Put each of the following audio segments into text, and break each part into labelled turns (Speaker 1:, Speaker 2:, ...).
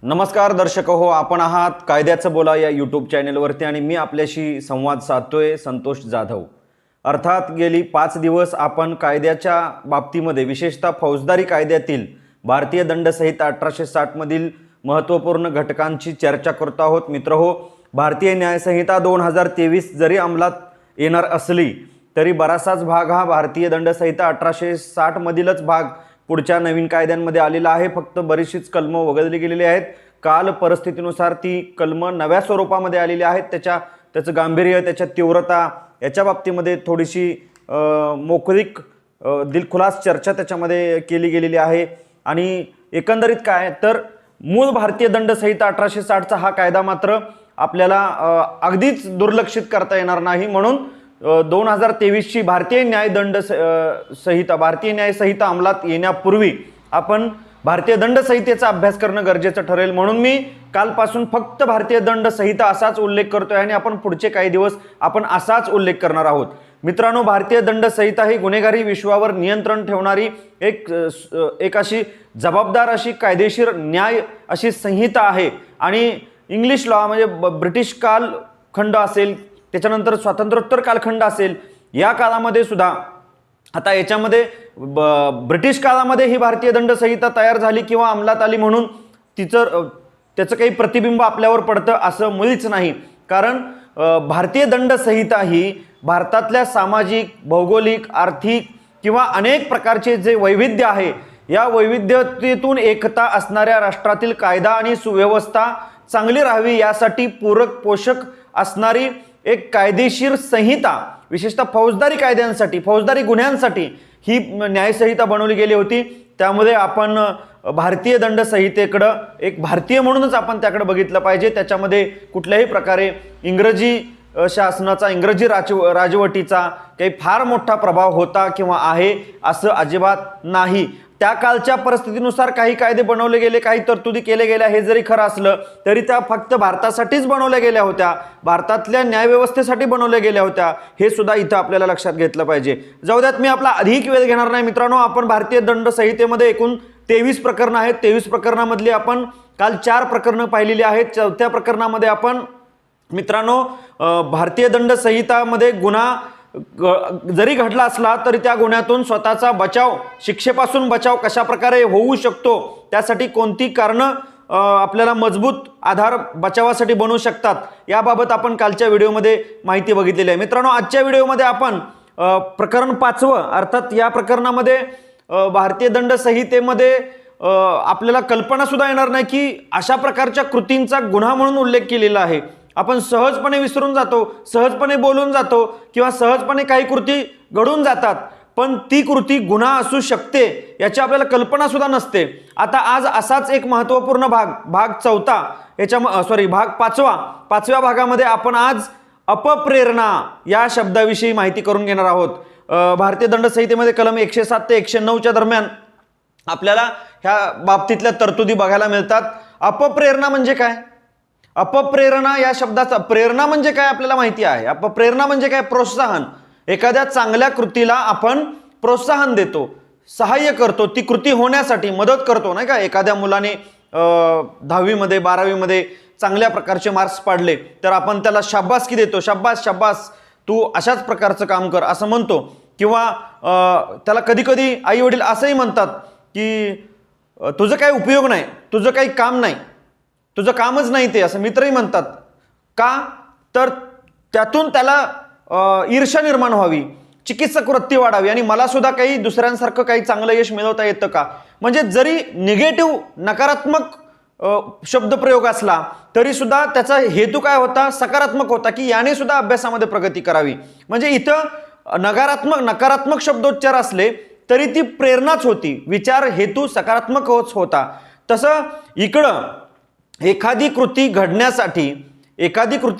Speaker 1: नमस्कार दर्शक हो, आपण आहात कायद्याचं बोला या यूट्यूब चॅनेलवरती आणि मी आपल्याशी संवाद साधतोय संतोष जाधव. अर्थात गेली 5 दिवस आपण कायद्याच्या बाबतीमध्ये विशेषतः फौजदारी कायद्यातील भारतीय दंडसंहिता 1860 मधील महत्त्वपूर्ण घटकांची चर्चा करतो आहोत. मित्रहो, भारतीय न्यायसंहिता 2023 जरी अंमलात येणार असली तरी बराचसाच भाग हा भारतीय दंडसंहिता 1860 मधीलच भाग पुढच्या नवीन कायद्यांमध्ये आलेला आहे. फक्त बरीचशीच कलमं वगळली गेलेली आहेत. काल परिस्थितीनुसार ती कलमं नव्या स्वरूपामध्ये आलेली आहेत. त्याचं गांभीर्य, त्याच्या तीव्रता याच्या बाबतीमध्ये थोडीशी मोकळीक दिलखुलास चर्चा त्याच्यामध्ये केली गेलेली आहे. आणि एकंदरीत काय तर मूळ भारतीय दंडसंहिता 1860चा हा कायदा मात्र आपल्याला अगदीच दुर्लक्षित करता येणार नाही. म्हणून 2023ची भारतीय न्यायसंहिता अंमलात येण्यापूर्वी आपण भारतीय दंडसंहितेचा अभ्यास करणं गरजेचं ठरेल. म्हणून मी कालपासून फक्त भारतीय दंडसंहिता असाच उल्लेख करतोय आणि आपण पुढचे काही दिवस आपण असाच उल्लेख करणार आहोत. मित्रांनो, भारतीय दंडसंहिता ही गुन्हेगारी विश्वावर नियंत्रण ठेवणारी एक अशी जबाबदार अशी कायदेशीर न्याय अशी संहिता आहे. आणि इंग्लिश लॉ म्हणजे ब्रिटिश कालखंड असेल, त्याच्यानंतर स्वातंत्र्योत्तर कालखंड असेल, या काळामध्ये सुद्धा आता याच्यामध्ये ब्रिटिश काळामध्ये ही भारतीय दंडसंहिता तयार झाली किंवा अंमलात आली म्हणून त्याचं काही प्रतिबिंब आपल्यावर पडतं असं मुळीच नाही. कारण भारतीय दंडसंहिता ही भारतातल्या सामाजिक, भौगोलिक, आर्थिक किंवा अनेक प्रकारचे जे वैविध्य आहे या वैविध्यतेतून एकता असणाऱ्या राष्ट्रातील कायदा आणि सुव्यवस्था चांगली राहावी यासाठी पूरक पोषक असणारी एक कायदेशीर संहिता, विशेषतः फौजदारी कायद्यांसाठी, फौजदारी गुन्ह्यांसाठी ही न्यायसंहिता बनवली गेली होती. त्यामुळे आपण भारतीय दंडसंहितेकडं एक भारतीय म्हणूनच आपण त्याकडे बघितलं पाहिजे. त्याच्यामध्ये कुठल्याही प्रकारे इंग्रजी शासनाचा, इंग्रजी राजवटीचा काही फार मोठा प्रभाव होता किंवा आहे असं अजिबात नाही. त्या कालच्या परिस्थितीनुसार काही कायदे बनवले गेले, काही तरतुदी केल्या गेल्या. हे जरी खरं असलं तरी त्या फक्त भारतासाठीच बनवल्या गेल्या होत्या, भारतातल्या न्यायव्यवस्थेसाठी बनवल्या गेल्या होत्या. हे सुद्धा इथं आपल्याला लक्षात घेतलं पाहिजे. जाऊ द्यात, मी आपला अधिक वेळ घेणार नाही. मित्रांनो, आपण भारतीय दंडसंहितेमध्ये एकूण 23 प्रकरणं आहेत. 23 प्रकरणामधली आपण काल 4 प्रकरणं पाहिलेली आहेत. 4थ्या प्रकरणामध्ये आपण मित्रांनो भारतीय दंडसंहितामध्ये गुन्हा जरी घडला असला तरी त्या गुन्ह्यातून स्वतःचा बचाव, शिक्षेपासून बचाव कशा प्रकारे होऊ शकतो, त्यासाठी कोणती कारणं आपल्याला मजबूत आधार बचावासाठी बनवू शकतात याबाबत आपण कालच्या व्हिडिओमध्ये माहिती बघितलेली आहे. मित्रांनो, आजच्या व्हिडिओमध्ये आपण प्रकरण 5वं, अर्थात या प्रकरणामध्ये भारतीय दंडसंहितेमध्ये आपल्याला कल्पना सुद्धा येणार नाही की अशा प्रकारच्या कृतींचा गुन्हा म्हणून उल्लेख केलेला आहे. आपण सहजपणे विसरून जातो, सहजपणे बोलून जातो किंवा सहजपणे काही कृती घडून जातात, पण ती कृती गुन्हा असू शकते याची आपल्याला कल्पना सुद्धा नसते. आता आज असाच एक महत्त्वपूर्ण भाग 4था भाग 5व्या भागामध्ये आपण आज अपप्रेरणा या शब्दाविषयी माहिती करून घेणार आहोत. भारतीय दंडसंहितेमध्ये कलम 107 ते 109च्या दरम्यान आपल्याला ह्या बाबतीतल्या तरतुदी बघायला मिळतात. अपप्रेरणा म्हणजे काय? अपप्रेरणा या शब्दाचा प्रेरणा म्हणजे काय आपल्याला माहिती आहे. अपप्रेरणा म्हणजे काय? प्रोत्साहन. एखाद्या चांगल्या कृतीला आपण प्रोत्साहन देतो, सहाय्य करतो, ती कृती होण्यासाठी मदत करतो, नाही का? एखाद्या मुलाने 10वी मध्ये 12वी मध्ये चांगल्या प्रकारचे मार्क्स पाडले तर आपण त्याला शाबासकी देतो, शाबास शाबास तू अशाच प्रकारचं काम कर असं म्हणतो. किंवा त्याला कधी कधी आई वडील असंही म्हणतात की तुझं काही उपयोग नाही, तुझं काही काम नाही, तुझं कामच नाही ते, असं मित्रही म्हणतात. का तर त्यातून त्याला ईर्ष्या निर्माण व्हावी, चिकित्सक वृत्ती वाढावी आणि मला सुद्धा काही दुसऱ्यांसारखं काही चांगलं यश मिळवता येतं का. म्हणजे जरी निगेटिव्ह, नकारात्मक शब्दप्रयोग असला तरी सुद्धा त्याचा हेतू काय होता? सकारात्मक होता की याने सुद्धा अभ्यासामध्ये प्रगती करावी. म्हणजे इथं नकारात्मक शब्दोच्चार असले तरी ती प्रेरणाच होती, विचार हेतू सकारात्मक होता. तसं इकडं एखादी कृती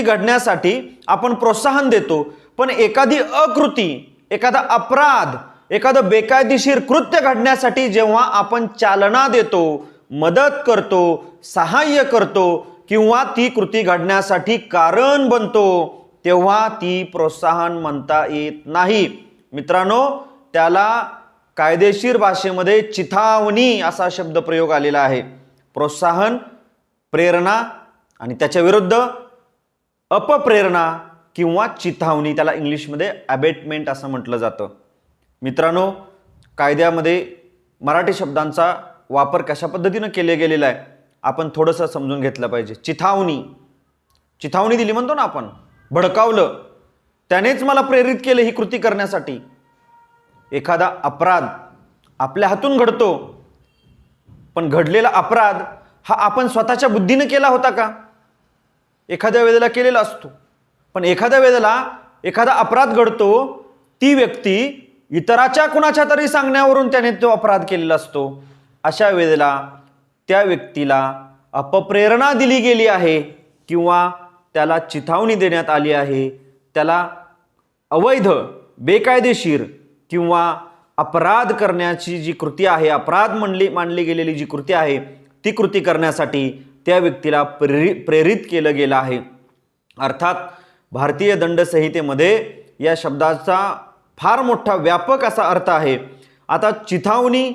Speaker 1: घडण्यासाठी आपण प्रोत्साहन देतो, पण एखादी अकृती, एखादा अपराध, एखादं बेकायदेशीर कृत्य घडण्यासाठी जेव्हा आपण चालना देतो, मदत करतो, सहाय्य करतो किंवा ती कृती घडण्यासाठी कारण बनतो, तेव्हा ती प्रोत्साहन म्हणता येत नाही. मित्रांनो, त्याला कायदेशीर भाषेमध्ये चिथावणी असा शब्दप्रयोग आलेला आहे. प्रोत्साहन प्रेरणा आणि त्याच्या विरुद्ध अपप्रेरणा किंवा चिथावणी, त्याला इंग्लिशमध्ये अबेटमेंट असं म्हटलं जातं. मित्रांनो, कायद्यामध्ये मराठी शब्दांचा वापर कशा पद्धतीनं केले गेलेला आहे आपण थोडंसं समजून घेतलं पाहिजे. चिथावणी, चिथावणी दिली म्हणतो ना आपण, भडकावलं, त्यानेच मला प्रेरित केलं ही कृती करण्यासाठी. एखादा अपराध आपल्या हातून घडतो, पण घडलेला अपराध हा आपण स्वतःच्या बुद्धीने केला होता का? एखाद्या वेळेला केलेला असतो, पण एखाद्या वेळेला एखादा अपराध घडतो, ती व्यक्ती इतराच्या कुणाच्या तरी सांगण्यावरून त्याने तो अपराध केलेला असतो. अशा वेळेला त्या व्यक्तीला अपप्रेरणा दिली गेली आहे किंवा त्याला चिथावणी देण्यात आली आहे. त्याला अवैध, बेकायदेशीर किंवा अपराध करण्याची जी कृती आहे, अपराध मानली गेलेली जी कृती आहे, ती कृती करण्यासाठी त्या व्यक्तीला प्रेरित केलं गेलं आहे. अर्थात भारतीय दंडसंहितेमध्ये या शब्दाचा फार मोठा व्यापक असा अर्थ आहे. आता चिथावणी,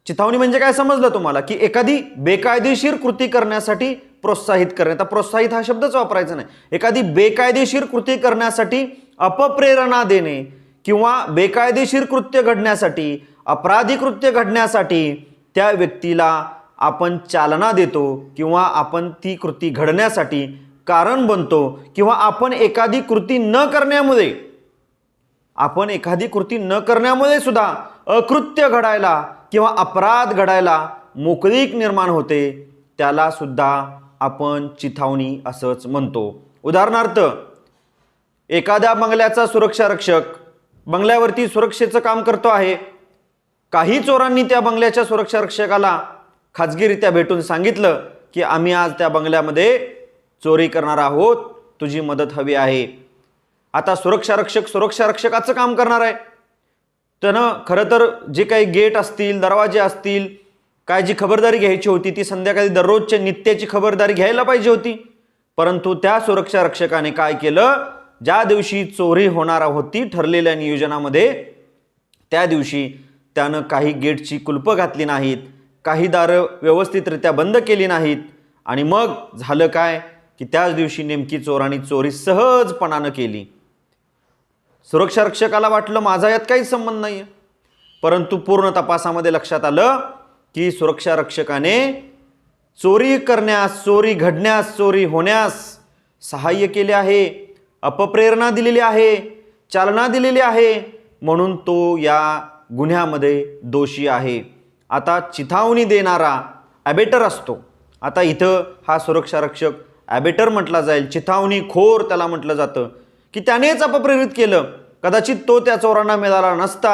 Speaker 1: चिथावणी म्हणजे काय समजलं तुम्हाला? की एखादी बेकायदेशीर कृती करण्यासाठी प्रोत्साहित करणे. आता प्रोत्साहित हा शब्दच वापरायचा नाही. एखादी बेकायदेशीर कृती करण्यासाठी अपप्रेरणा देणे किंवा बेकायदेशीर कृत्य घडण्यासाठी, अपराधी कृत्य घडण्यासाठी त्या व्यक्तीला आपण चालना देतो किंवा आपण ती कृती घडण्यासाठी कारण बनतो किंवा आपण एखादी कृती न करण्यामुळे सुद्धा अकृत्य घडायला किंवा अपराध घडायला मोकळीक निर्माण होते, त्याला सुद्धा आपण चिथावणी असंच म्हणतो. उदाहरणार्थ, एखाद्या बंगल्याचा सुरक्षा रक्षक बंगल्यावरती सुरक्षेचं काम करतो आहे. काही चोरांनी त्या बंगल्याच्या सुरक्षा रक्षकाला खाजगीरित्या भेटून सांगितलं की आम्ही आज त्या बंगल्यामध्ये चोरी करणार आहोत, तुझी मदत हवी आहे. आता सुरक्षा रक्षकाचं काम करणार आहे. त्यानं खरं तर जे काही गेट असतील, दरवाजे असतील, काय जी खबरदारी घ्यायची होती ती संध्याकाळी दररोजच्या नित्याची खबरदारी घ्यायला पाहिजे होती. परंतु त्या सुरक्षा रक्षकाने काय केलं? ज्या दिवशी चोरी होणार होती ठरलेल्या नियोजनामध्ये, त्या दिवशी त्यानं काही गेटची कुलपं घातली नाहीत, काही दारं व्यवस्थितरित्या बंद केली नाहीत. आणि मग झालं काय की त्याच दिवशी नेमकी चोरांनी चोरी सहजपणानं केली. सुरक्षा रक्षकाला वाटलं माझा यात काहीच संबंध नाही, परंतु पूर्ण तपासामध्ये लक्षात आलं की सुरक्षा रक्षकाने चोरी करण्यास, चोरी घडण्यास, चोरी होण्यास सहाय्य केले आहे, अपप्रेरणा दिलेली आहे, चालना दिलेली आहे, म्हणून तो या गुन्ह्यामध्ये दोषी आहे. आता चिथावणी देणारा ॲबेटर असतो. आता इथं हा सुरक्षा रक्षक ॲबेटर म्हटला जाईल, चिथावणी खोर त्याला म्हटलं जातं, की त्यानेच अपप्रेरित केलं. कदाचित तो त्या चोरांना मिळाला नसता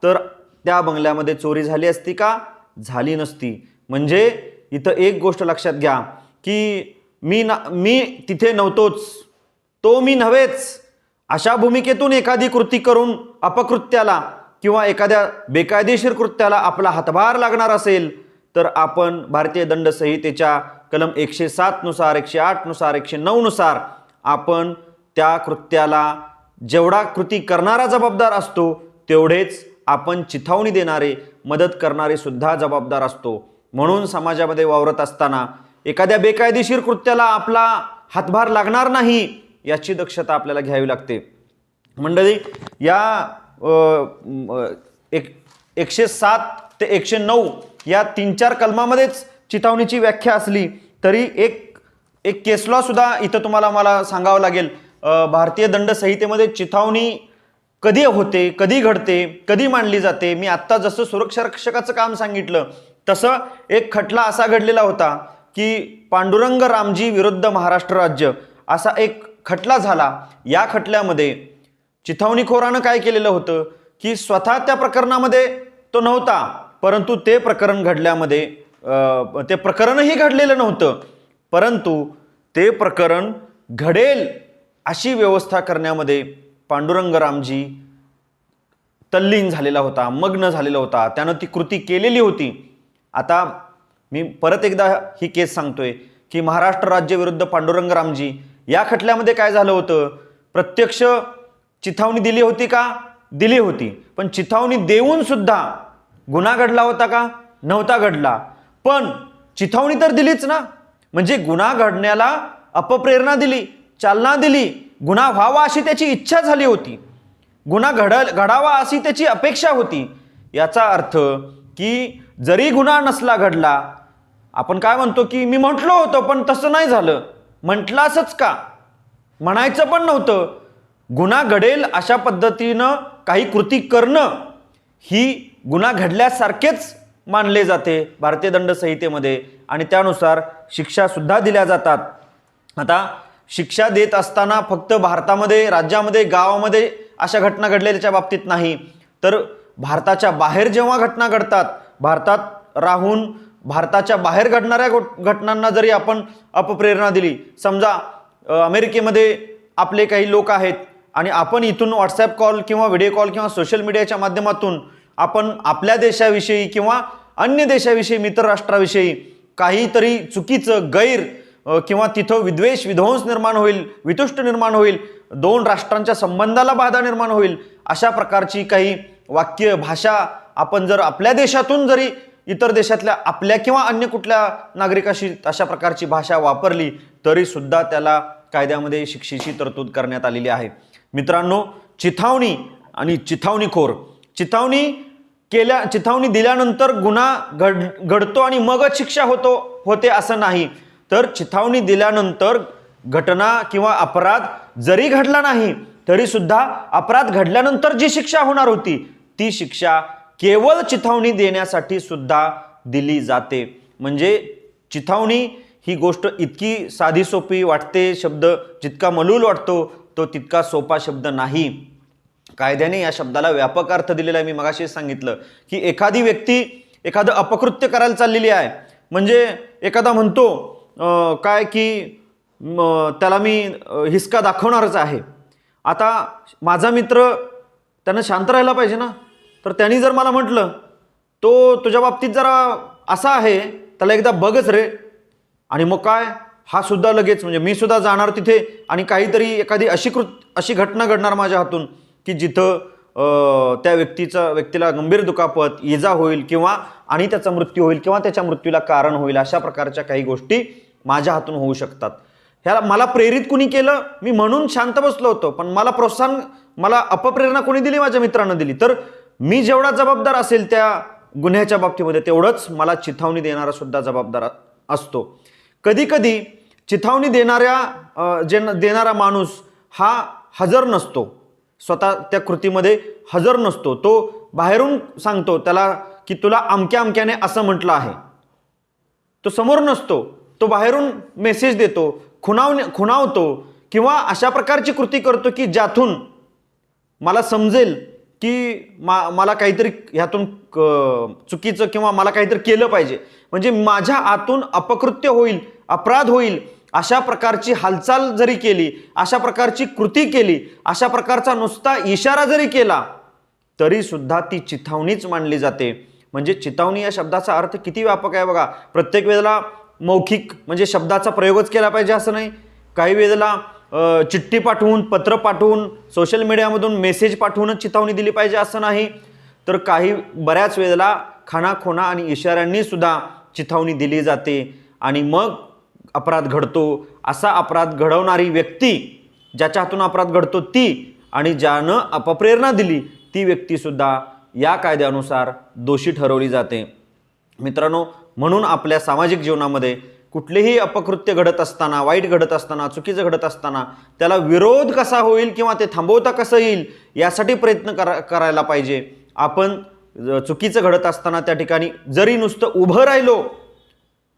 Speaker 1: तर त्या बंगल्यामध्ये चोरी झाली असती का? झाली नसती. म्हणजे इथं एक गोष्ट लक्षात घ्या की मी तिथे नव्हतोच, तो मी नव्हेच, अशा भूमिकेतून एखादी कृती करून अपकृत्याला किंवा एखाद्या बेकायदेशीर कृत्याला आपला हातभार लागणार असेल तर आपण भारतीय दंड संहितेच्या कलम 107 नुसार, 108 नुसार, 109 नुसार आपण त्या कृत्याला जेवढा कृती करणारा जबाबदार असतो तेवढेच आपण चिथावणी देणारे, मदत करणारे सुद्धा जबाबदार असतो. म्हणून समाजामध्ये वावरत असताना एखाद्या बेकायदेशीर कृत्याला आपला हातभार लागणार नाही याची दक्षता आपल्याला घ्यावी लागते. मंडळी, या 107 ते 109 या 3-4 कलमामध्येच चिथावणीची व्याख्या असली तरी एक केस लॉ सुद्धा इथं तुम्हाला मला सांगावं लागेल. भारतीय दंड संहितेमध्ये चिथावणी कधी होते, कधी घडते, कधी मांडली जाते. मी आत्ता जसं सुरक्षा रक्षकाचं काम सांगितलं तसं एक खटला असा घडलेला होता की पांडुरंग रामजी विरुद्ध महाराष्ट्र राज्य असा एक खटला झाला. या खटल्यामध्ये चिथावणीखोरानं काय केलेलं होतं की स्वतः त्या प्रकरणामध्ये तो नव्हता, परंतु ते प्रकरण घडल्यामध्ये ते प्रकरणही घडलेलं नव्हतं, परंतु ते प्रकरण घडेल अशी व्यवस्था करण्यामध्ये पांडुरंग रामजी तल्लीन झालेला होता, मग्न झालेला होता, त्यानं ती कृती केलेली होती. आता मी परत एकदा ही केस सांगतोय की महाराष्ट्र राज्य विरुद्ध पांडुरंग रामजी या खटल्यामध्ये काय झालं होतं? प्रत्यक्ष चिथावणी दिली होती का? दिली होती. पण चिथावणी देऊन सुद्धा गुन्हा घडला होता का? नव्हता घडला. पण चिथावणी तर दिलीच ना, म्हणजे गुन्हा घडण्याला अपप्रेरणा दिली, चालना दिली, गुन्हा व्हावा अशी त्याची इच्छा झाली होती, गुन्हा घडावा अशी त्याची अपेक्षा होती. याचा अर्थ की जरी गुन्हा नसला घडला, आपण काय म्हणतो की मी म्हटलो होतो पण तसं नाही झालं, म्हटलं असंच का, म्हणायचं पण नव्हतं, गुन्हा घडेल अशा पद्धतीनं काही कृती करणं ही गुन्हा घडल्यासारखेच मानले जाते भारतीय दंड संहितेमध्ये आणि त्यानुसार शिक्षा सुद्धा दिल्या जातात. आता शिक्षा देत असताना फक्त भारतामध्ये, राज्यामध्ये, गावामध्ये अशा घटना घडलेल्याच्या बाबतीत नाही, तर भारताच्या बाहेर जेव्हा घटना घडतात, भारतात राहून भारताच्या बाहेर घडणाऱ्या घटनांना जरी आपण अपप्रेरणा दिली, समजा अमेरिकेमध्ये आपले काही लोक आहेत आणि आपण इथून व्हॉट्सॲप कॉल किंवा व्हिडिओ कॉल किंवा सोशल मीडियाच्या माध्यमातून आपण आपल्या देशाविषयी किंवा अन्य देशाविषयी, मित्र राष्ट्राविषयी काहीतरी चुकीचं गैर किंवा तिथं विद्वेष, विध्वंस निर्माण होईल, वितुष्ट निर्माण होईल, दोन राष्ट्रांच्या संबंधाला बाधा निर्माण होईल, अशा प्रकारची काही वाक्य, भाषा आपण जर आपल्या देशातून जरी इतर देशातल्या आपल्या किंवा अन्य कुठल्या नागरिकाशी अशा प्रकारची भाषा वापरली तरी सुद्धा त्याला कायद्यामध्ये शिक्षेची तरतूद करण्यात आलेली आहे. मित्रांनो, चिथावणी आणि चिथावणीखोर, चिथावणी दिल्यानंतर गुन्हा घडतो आणि मगच शिक्षा होते असं नाही, तर चिथावणी दिल्यानंतर घटना किंवा अपराध जरी घडला नाही तरी सुद्धा अपराध घडल्यानंतर जी शिक्षा होणार होती ती शिक्षा केवळ चिथावणी देण्यासाठी सुद्धा दिली जाते. म्हणजे चिथावणी ही गोष्ट इतकी साधी सोपी वाटते, शब्द जितका मलूल वाटतो तो तितका सोपा शब्द नाही. कायद्याने या शब्दाला व्यापक अर्थ दिलेला आहे. मी मगाशी सांगितलं की एखादी व्यक्ती एखादं अपकृत्य करायला चाललेली आहे, म्हणजे एखादा म्हणतो काय की त्याला मी हिसका दाखवणारच आहे. आता माझा मित्र त्यानं शांत राहायला पाहिजे ना, तर त्यांनी जर मला म्हटलं तो तुझ्या बाबतीत जरा असा आहे, त्याला एकदा बघच रे, आणि मग काय हा सुद्धा लगेच, म्हणजे मी सुद्धा जाणार तिथे आणि काहीतरी एखादी अशी घटना घडणार माझ्या हातून की जिथं त्या व्यक्तीला गंभीर दुखापत, इजा होईल किंवा आणि त्याचा मृत्यू होईल किंवा त्याच्या मृत्यूला कारण होईल, अशा प्रकारच्या काही गोष्टी माझ्या हातून होऊ शकतात. ह्याला मला प्रेरित कुणी केलं, मी म्हणून शांत बसलो होतो, पण मला प्रोत्साहन, मला अपप्रेरणा कोणी दिली, माझ्या मित्रानं दिली. तर मी जेवढा जबाबदार असेल त्या गुन्ह्याच्या बाबतीमध्ये तेवढंच मला चिथावणी देणारा सुद्धा जबाबदार असतो. कधी कधी चिथावणी देणारा माणूस हा हजर नसतो, स्वतः त्या कृतीमध्ये हजर नसतो, तो बाहेरून सांगतो त्याला की तुला अमक्या अमक्याने असं म्हटलं आहे, तो समोर नसतो, तो बाहेरून मेसेज देतो, खुणावतो किंवा अशा प्रकारची कृती करतो की ज्यातून मला समजेल की मला काहीतरी ह्यातून चुकीचं किंवा मला काहीतरी केलं पाहिजे, म्हणजे माझ्या आतून अपकृत्य होईल, अपराध होईल, अशा प्रकारची हालचाल जरी केली, अशा प्रकारची कृती केली, अशा प्रकारचा नुसता इशारा जरी केला तरी सुद्धा ती चिथावणीच मानली जाते. म्हणजे चिथावणी या शब्दाचा अर्थ किती व्यापक आहे बघा. प्रत्येक वेळेला मौखिक म्हणजे शब्दाचा प्रयोगच केला पाहिजे असं नाही, काही वेळेला चिठ्ठी पाठवून, पत्र पाठवून, सोशल मीडियामधून मेसेज पाठवूनच चिथावणी दिली पाहिजे असं नाही, तर बऱ्याच वेळेला खाणाखोणा आणि इशाऱ्यांनी सुद्धा चिथावणी दिली जाते आणि मग अपराध घडतो. असा अपराध घडवणारी व्यक्ती, ज्याच्या हातून अपराध घडतो ती, आणि ज्यानं अपप्रेरणा दिली ती व्यक्ती सुद्धा या कायद्यानुसार दोषी ठरवली जाते. मित्रांनो, म्हणून आपल्या सामाजिक जीवनामध्ये कुठलेही अपकृत्य घडत असताना, वाईट घडत असताना, चुकीचं घडत असताना त्याला विरोध कसा होईल किंवा ते थांबवता कसं येईल यासाठी प्रयत्न करायला पाहिजे. आपण चुकीचं घडत असताना त्या ठिकाणी जरी नुसतं उभं राहिलो,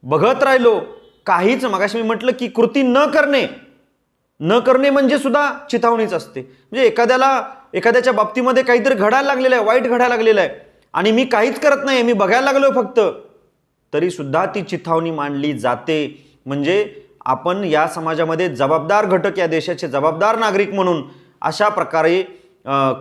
Speaker 1: बघत राहिलो, काहीच, मगाशी मी म्हटलं की कृती न करणे म्हणजे सुद्धा चिथावणीच असते. म्हणजे एखाद्याच्या बाबतीमध्ये काहीतरी घडायला लागलेलं आहे, वाईट घडायला लागलेलं आहे आणि मी काहीच करत नाही, मी बघायला लागलो फक्त, तरी सुद्धा ती चिथावणी मानली जाते. म्हणजे आपण या समाजामध्ये जबाबदार घटक, या देशाचे जबाबदार नागरिक म्हणून अशा प्रकारे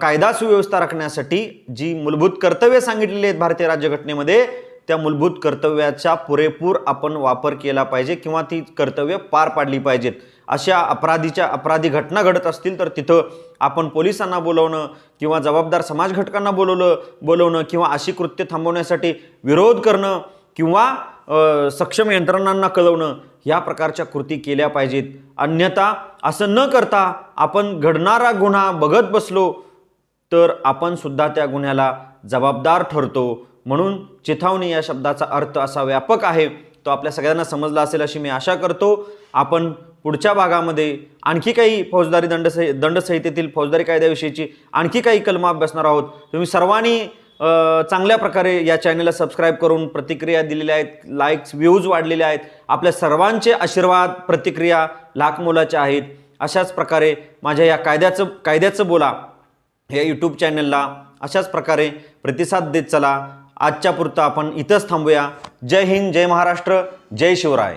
Speaker 1: कायदा सुव्यवस्था राखण्यासाठी जी मूलभूत कर्तव्ये सांगितलेली आहेत भारतीय राज्यघटनेमध्ये, त्या मूलभूत कर्तव्याचा पुरेपूर आपण वापर केला पाहिजे किंवा ती कर्तव्य पार पाडली पाहिजेत. अशा अपराधी घटना घडत असतील तर तिथं आपण पोलिसांना बोलवणं किंवा जबाबदार समाज घटकांना बोलवणं किंवा अशी कृत्य थांबवण्यासाठी विरोध करणं किंवा सक्षम यंत्रणांना कळवणं या प्रकारच्या कृती केल्या पाहिजेत. अन्यथा असं न करता आपण घडणारा गुन्हा बघत बसलो तर आपण सुद्धा त्या गुन्ह्याला जबाबदार ठरतो. म्हणून चिथावणी या शब्दाचा अर्थ असा व्यापक आहे, तो आपल्या सगळ्यांना समजला असेल अशी मी आशा करतो. आपण पुढच्या भागामध्ये आणखी काही फौजदारी दंडसंहितेतील फौजदारी कायद्याविषयीची आणखी काही कलमं अभ्यासणार आहोत. तुम्ही सर्वांनी चांगल्या प्रकारे या चॅनलला सबस्क्राईब करून प्रतिक्रिया दिलेल्या आहेत, लाईक्स व्ह्यूज वाढलेले आहेत. आपल्या सर्वांचे आशीर्वाद प्रतिक्रिया लाख मोलाच्या आहेत. अशाच प्रकारे माझ्या या कायद्याचं बोला या यूट्यूब चॅनलला अशाच प्रकारे प्रतिसाद देत चला. आजच्या पुरता आपण इथंच थांबूया. जय हिंद, जय महाराष्ट्र, जय शिवराय.